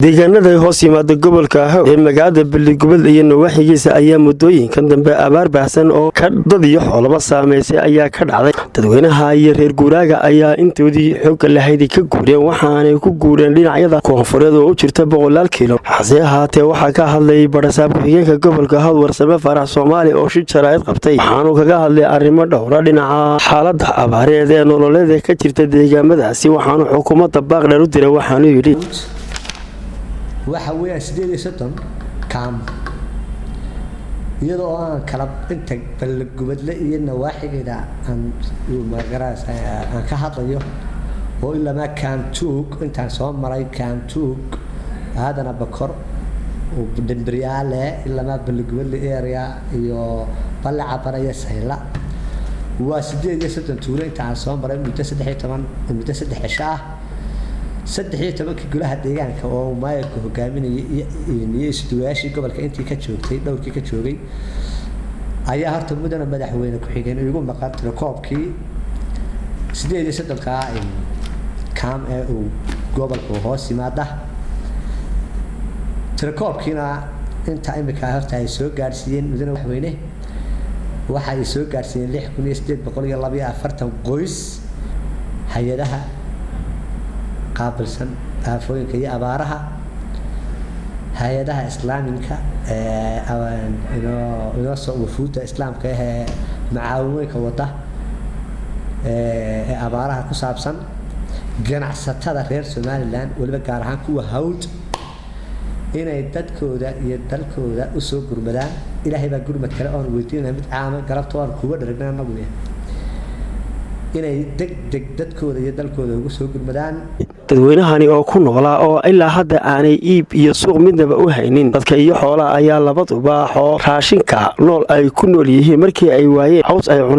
deegaanada hoos yimaada gobolka Haw ee magaalada Beledweyne iyo nawaaxigiisa ayaa muddooyinkan dambe abaar baahsan oo ka dad iyo xoolo saameysay ayaa ka dhacday. Dadweynaha iyo reer guuraaga ayaa intoodii xoog lahayd ka guureen waxaanay ku guureen dhinacyada koonfureed oo u jirta 100 kiilo. Hase ahaatee waxaa ka hadlay barasaab ku-xigeenka gobolka Haw Warsame Farax Soomaali oo shir jaraa'id qabtay. Waxaanu kaga hadlay arrimo dhowr ah dhinaca xaaladda abaareed ee nololeed ka jirta deegaamadaasi waxaanu xukuumadda baaqdheer u diray waxaanu yidhi waxa weeyaan 38 kaam iyadoo aan kala inta Beledweyne iyo nawaaxigeeda aan magaraas aan ka hadlayo oo ilaa ma kaam tuug intaan soo maray kaam tuug aadana bakor oo Dembriyaale ilaa ma Beledweyne area iyo balaca baraya sayla waa 38 tuulo intaan soo maray muddo 3 cisho saddex tobanka golaha deegaanka oo maayirka hogaaminayay iyo isduwaashii gobolka intii ka joogtay dhowrkii ka joogay ayaa horta mudana madaxweyne ku xigeen igu maqan koobkii 38 kaam ee uu gobolka hoos yimaada koobkiina inta imika horta ay soo gaarsiiyeen mudana madaxweyne waxa ay soo gaarsiiyeen 6842 qoys hay'adaha قابلسن عفوينك يا أبارها هيدا إسلامينك إنه وفود إسلام كه معاونك وده أبارها كسابسن جناح ستة غير سوماليلاند ولا بقارهان كوا هود إن يدلكوا ده أسوق جرمدان إلى هيبقى جرمد كلام ويتينا متعامل قربتوان كوا درجنا نقوليه inay deg dadkooda iyo dalkooda ugu soo gudbadaan. Dadweynahani oo ku noolaa oo ilaa hadda aanay iib iyo suuq midnaba u haynin dadka iyo xoolaha ayaa labaduba raashinka nool ay ku nool yihiin markii ay waayeen haws ay cunaan.